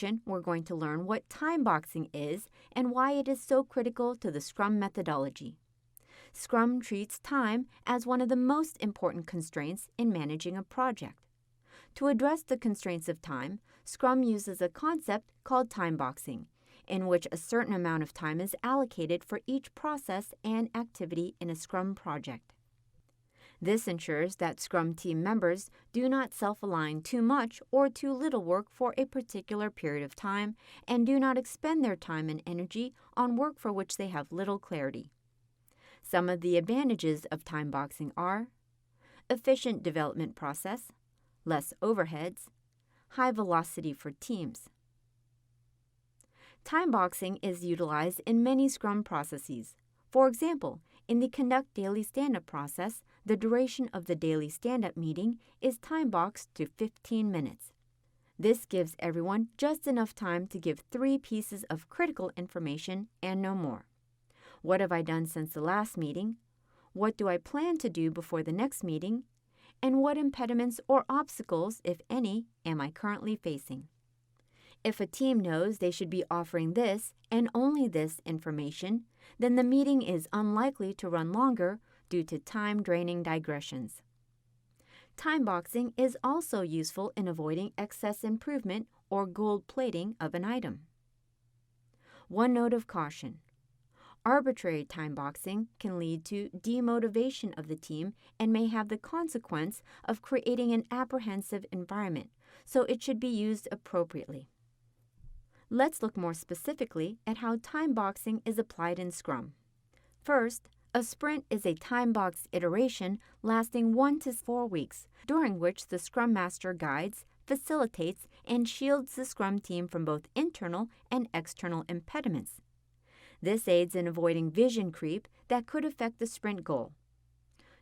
section, we're going to learn what time boxing is and why it is so critical to the Scrum methodology. Scrum treats time as one of the most important constraints in managing a project. To address the constraints of time, Scrum uses a concept called time boxing, in which a certain amount of time is allocated for each process and activity in a Scrum project. This ensures that Scrum team members do not self-align too much or too little work for a particular period of time and do not expend their time and energy on work for which they have little clarity. Some of the advantages of time boxing are efficient development process, less overheads, high velocity for teams. Time boxing is utilized in many Scrum processes. For example, in the Conduct Daily Stand-Up process, the duration of the daily stand-up meeting is time-boxed to 15 minutes. This gives everyone just enough time to give 3 pieces of critical information and no more. What have I done since the last meeting? What do I plan to do before the next meeting? And what impediments or obstacles, if any, am I currently facing? If a team knows they should be offering this and only this information, then the meeting is unlikely to run longer due to time-draining digressions. Time boxing is also useful in avoiding excess improvement or gold plating of an item. One note of caution. Arbitrary time boxing can lead to demotivation of the team and may have the consequence of creating an apprehensive environment, so it should be used appropriately. Let's look more specifically at how time boxing is applied in Scrum. First, a sprint is a time-boxed iteration lasting 1 to 4 weeks, during which the Scrum Master guides, facilitates, and shields the Scrum team from both internal and external impediments. This aids in avoiding vision creep that could affect the sprint goal.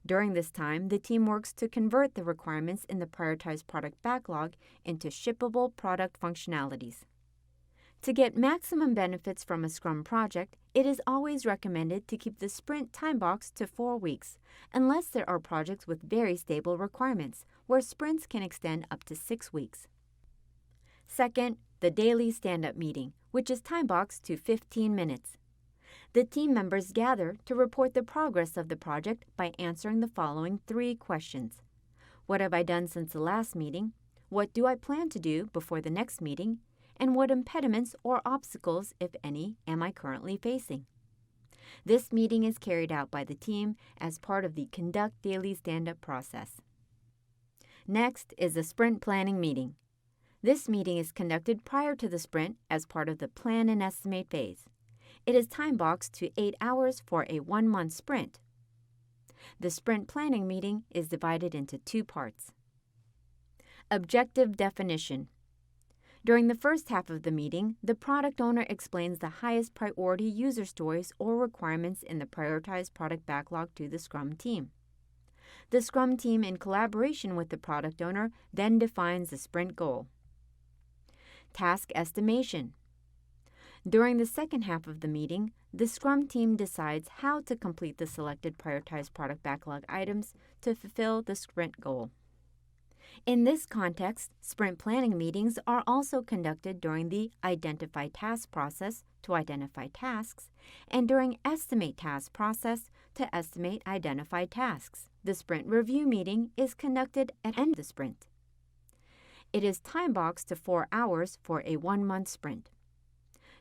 During this time, the team works to convert the requirements in the prioritized product backlog into shippable product functionalities. To get maximum benefits from a Scrum project, it is always recommended to keep the sprint time box to 4 weeks, unless there are projects with very stable requirements, where sprints can extend up to 6 weeks. Second, the daily stand-up meeting, which is time boxed to 15 minutes. The team members gather to report the progress of the project by answering the following 3 questions. What have I done since the last meeting? What do I plan to do before the next meeting? And what impediments or obstacles, if any, am I currently facing? This meeting is carried out by the team as part of the Conduct Daily Stand-Up process. Next is the Sprint Planning Meeting. This meeting is conducted prior to the sprint as part of the Plan and Estimate phase. It is time-boxed to 8 hours for a 1-month sprint. The Sprint Planning Meeting is divided into 2 parts. Objective definition. During the first half of the meeting, the product owner explains the highest priority user stories or requirements in the prioritized product backlog to the Scrum team. The Scrum team, in collaboration with the product owner, then defines the sprint goal. Task estimation. During the second half of the meeting, the Scrum team decides how to complete the selected prioritized product backlog items to fulfill the sprint goal. In this context, sprint planning meetings are also conducted during the Identify Task process to identify tasks and during Estimate Task process to estimate identified tasks. The sprint review meeting is conducted at the end of the sprint. It is time-boxed to 4 hours for a 1-month sprint.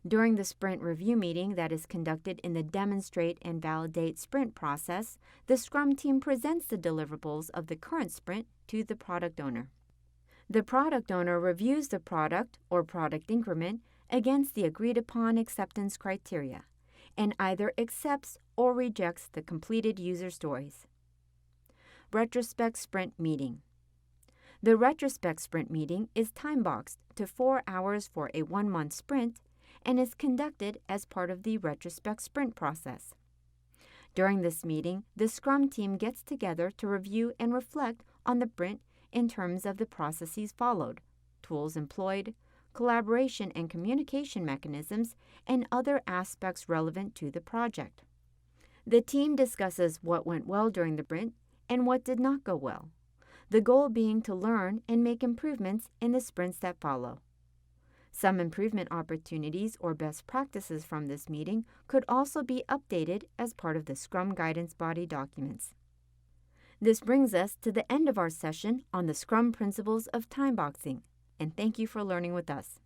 During the sprint review meeting that is conducted in the Demonstrate and Validate sprint process, the Scrum team presents the deliverables of the current sprint to the product owner. The product owner reviews the product or product increment against the agreed-upon acceptance criteria and either accepts or rejects the completed user stories. Retrospect Sprint Meeting. The Retrospect Sprint Meeting is time-boxed to 4 hours for a 1-month sprint and is conducted as part of the Retrospect Sprint process. During this meeting, the Scrum team gets together to review and reflect on the sprint in terms of the processes followed, tools employed, collaboration and communication mechanisms, and other aspects relevant to the project. The team discusses what went well during the sprint and what did not go well, the goal being to learn and make improvements in the sprints that follow. Some improvement opportunities or best practices from this meeting could also be updated as part of the Scrum Guidance Body documents. This brings us to the end of our session on the Scrum principles of time boxing, and thank you for learning with us.